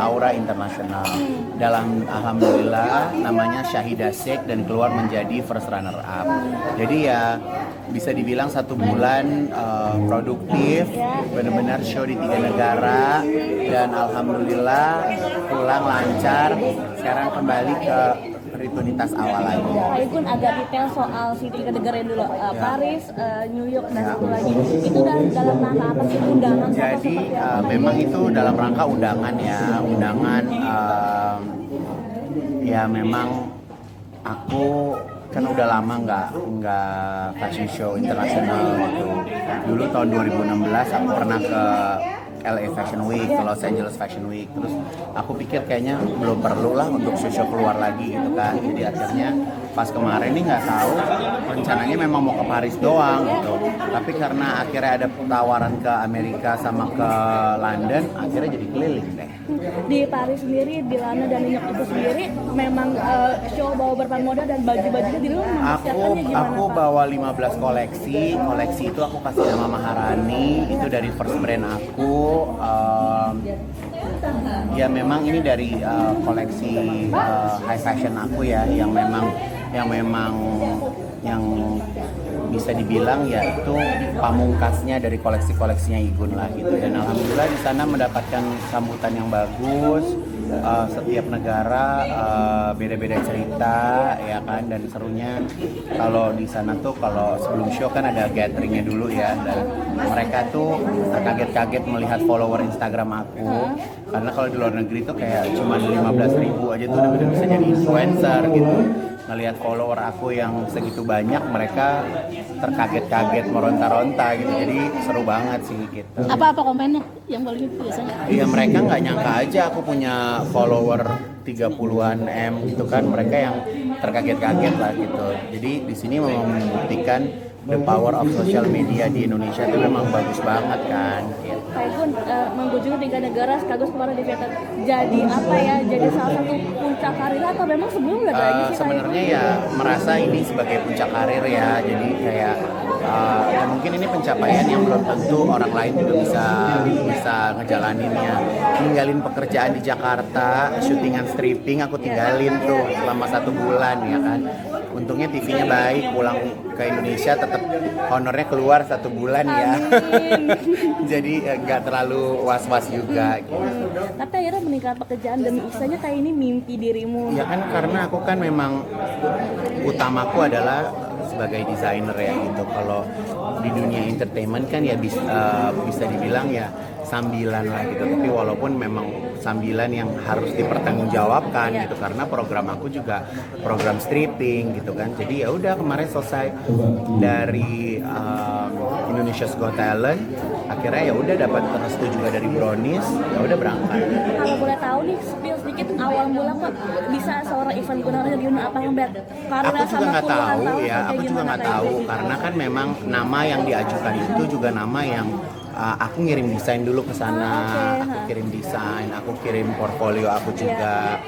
aura internasional. Dalam alhamdulillah namanya Shahida Sheikh dan keluar menjadi first runner up. Jadi ya bisa dibilang 1 bulan produktif, benar-benar show di 3 negara dan alhamdulillah pulang lancar. Sekarang kembali ke rutinitas awal lagi. Pak Igun agak detail soal si 3 negara yang dulu, Paris, New York dan satu lagi. Itu dalam rangka apa sih, undangan? Jadi memang itu dalam rangka undangan ya, ya memang aku kan udah lama nggak fashion show internasional gitu. Dulu tahun 2016 aku pernah ke LA Fashion Week, ke Los Angeles Fashion Week. Terus aku pikir kayaknya belum perlu lah untuk show keluar lagi gitu kan. Jadi akhirnya pas kemarin nih nggak tahu, rencananya memang mau ke Paris doang gitu. Tapi karena akhirnya ada tawaran ke Amerika sama ke London, akhirnya jadi keliling deh. Di Paris sendiri, di London dan New York itu sendiri memang show bawa berbagai model dan baju-bajunya di luar mempersiapkannya gimana? Aku bawa 15 koleksi itu aku kasih nama Maharani, itu dari first brand aku. Ya memang ini dari koleksi high fashion aku ya, yang bisa dibilang ya itu pamungkasnya dari koleksinya Igun lah gitu. Dan alhamdulillah di sana mendapatkan sambutan yang bagus. Setiap negara beda-beda cerita ya kan, dan serunya kalau di sana tuh kalau sebelum show kan ada gatheringnya dulu ya, dan mereka tuh terkaget-kaget melihat follower Instagram aku, karena kalau di luar negeri tuh kayak cuma 15.000 aja tuh udah bisa jadi influencer gitu. Ngelihat follower aku yang segitu banyak, mereka terkaget-kaget meronta-ronta gitu, jadi seru banget sih gitu. Apa komennya yang paling biasanya? Iya, mereka nggak nyangka aja aku punya follower 30-an M gitu kan, mereka yang terkaget-kaget lah gitu. Jadi di sini memang membuktikan the power of social media di Indonesia itu memang bagus banget kan gitu. Pak Igun mengunjungi 3 negara sekaligus kemarin di Vietnam, jadi apa ya, jadi salah satu puncak karir atau memang sebelum udah ada lagi sih? Sebenarnya ya merasa ini sebagai puncak karir ya, jadi kayak ya mungkin ini pencapaian yang belum tentu orang lain juga bisa ngejalaninnya. Ninggalin pekerjaan di Jakarta, syutingan stripping aku tinggalin tuh selama 1 bulan ya kan. Untungnya TV-nya baik, pulang ke Indonesia tetap honornya keluar 1 bulan ya. Jadi nggak terlalu was-was juga gitu. Tapi akhirnya meningkat pekerjaan demi istilahnya kayak ini mimpi dirimu. Ya kan karena aku kan memang utamaku adalah sebagai desainer ya gitu. Kalau di dunia entertainment kan ya bisa dibilang ya sambilan lah gitu. Tapi walaupun memang sambilan yang harus dipertanggungjawabkan gitu, karena program aku juga program stripping gitu kan. Jadi ya udah kemarin selesai dari Indonesia's Got Talent, akhirnya ya udah dapat restu juga dari Brownies, ya udah berangkat. Kalau boleh tahu nih, spill sedikit awal mula kok bisa seorang Ivan Gunawan jadi apa ngebat karena aku juga nggak tahu ya, aku juga nggak tahu karena kan memang nama yang diajukan itu juga nama yang aku ngirim desain dulu ke sana, aku kirim desain, aku kirim portfolio aku juga,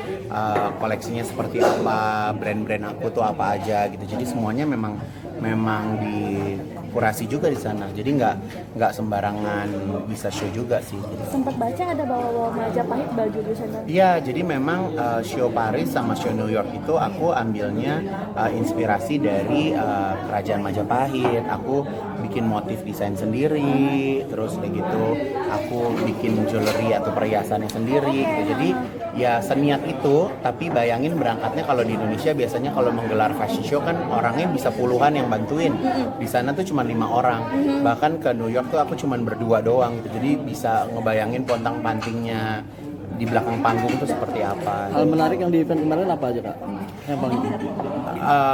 koleksinya seperti apa, brand-brand aku tuh apa aja gitu. Jadi semuanya memang dikurasi juga di sana. Jadi nggak sembarangan bisa show juga sih. Sempat baca ada bawa Majapahit baju di sana. Iya, jadi memang show Paris sama show New York itu aku ambilnya inspirasi dari kerajaan Majapahit. Aku bikin motif desain sendiri, terus kayak gitu aku bikin jewelry atau perhiasannya sendiri gitu. Jadi ya seniat itu, tapi bayangin berangkatnya kalau di Indonesia biasanya kalau menggelar fashion show kan orangnya bisa puluhan yang bantuin. Di sana tuh cuma 5 orang. Bahkan ke New York tuh aku cuma berdua doang gitu. Jadi bisa ngebayangin pontang-pantingnya di belakang panggung tuh seperti apa. Hal menarik yang di event kemarin apa aja Kak? Yang paling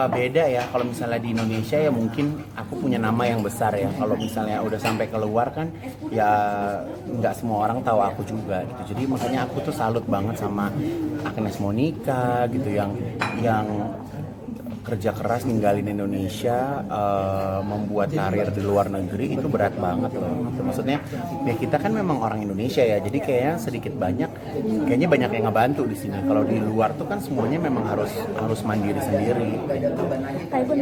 beda ya, kalau misalnya di Indonesia ya mungkin aku punya nama yang besar ya. Kalau misalnya udah sampai keluar kan ya nggak semua orang tahu aku juga gitu. Jadi makanya aku tuh salut banget sama Agnes Monica gitu, yang kerja keras ninggalin Indonesia, membuat karir di luar negeri itu berat banget loh. Maksudnya ya kita kan memang orang Indonesia ya, jadi kayaknya sedikit banyak kayaknya banyak yang ngebantu di sini. Kalau di luar tuh kan semuanya memang harus mandiri sendiri. Kayak pun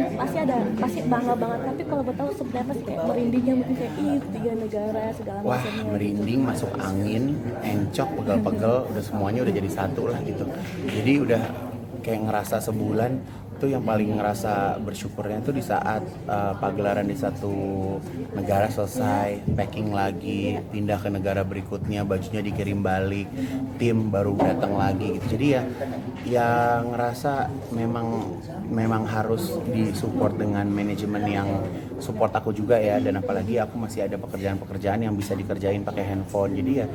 pasti bangga banget, tapi kalau gue tahu seperti apa sih kayak merindingnya mungkin kayak 3 negara segala Wah, macamnya. merinding, masuk angin, encok, pegel-pegel, udah semuanya udah jadi satu lah gitu. Jadi udah kayak ngerasa sebulan tuh yang paling ngerasa bersyukurnya tuh di saat pagelaran di satu negara selesai, packing lagi, pindah ke negara berikutnya, bajunya dikirim balik, tim baru datang lagi gitu. Jadi ya ngerasa memang harus disupport dengan manajemen yang support aku juga ya, dan apalagi aku masih ada pekerjaan-pekerjaan yang bisa dikerjain pakai handphone. Jadi ya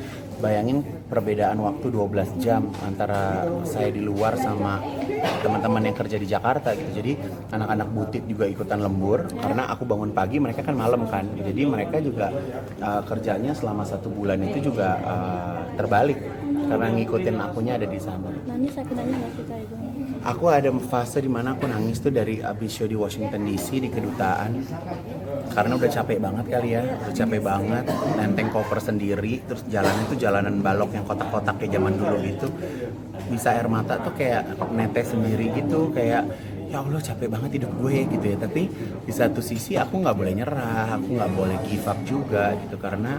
bayangin perbedaan waktu 12 jam antara saya di luar sama teman-teman yang kerja di Jakarta gitu. Jadi anak-anak butik juga ikutan lembur karena aku bangun pagi, mereka kan malam kan. Jadi mereka juga kerjanya selama 1 bulan itu juga terbalik karena ngikutin akunya ada di sana. Nangis sakit nangis nggak sih kayak gue? Aku ada fase dimana aku nangis tuh dari abis show di Washington DC di kedutaan, karena udah capek banget kali ya, udah capek banget nenteng koper sendiri, terus jalannya tuh jalanan balok yang kotak-kotak kayak zaman dulu gitu, bisa air mata tuh kayak netes sendiri gitu, kayak ya Allah capek banget hidup gue gitu ya. Tapi di satu sisi aku nggak boleh nyerah, aku nggak boleh give up juga gitu, karena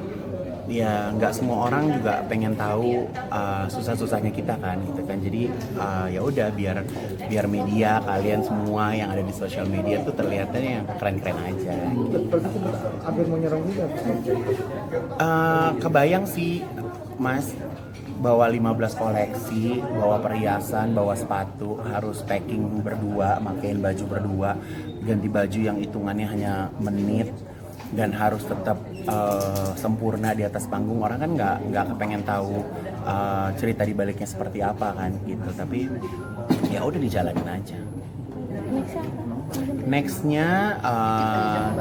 ya nggak semua orang juga pengen tahu susah-susahnya kita kan gitu kan. Jadi ya udah biar media kalian semua yang ada di sosial media tuh terlihatnya yang keren-keren aja. Hampir mau nyerang juga. Kebayang sih Mas, bawa 15 koleksi, bawa perhiasan, bawa sepatu, harus packing berdua, makein baju berdua, ganti baju yang hitungannya hanya menit, dan harus tetap sempurna di atas panggung. Orang kan nggak kepengen tahu cerita di baliknya seperti apa kan gitu. Tapi ya udah dijalanin aja. Nextnya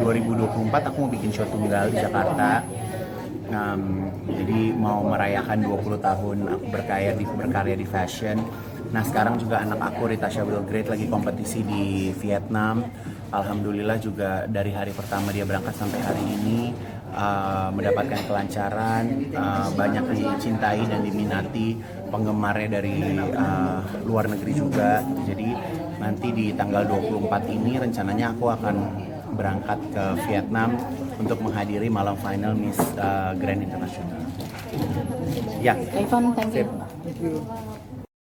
2024 aku mau bikin show tunggal di Jakarta. Jadi mau merayakan 20 tahun aku berkarya di fashion. Nah sekarang juga anak aku Ritasha Wilgrade lagi kompetisi di Vietnam. Alhamdulillah juga dari hari pertama dia berangkat sampai hari ini mendapatkan kelancaran, banyak dicintai dan diminati penggemarnya dari luar negeri juga. Jadi nanti di tanggal 24 ini rencananya aku akan berangkat ke Vietnam untuk menghadiri malam final Miss Grand International. Ya. Ivan, thank you. Sip.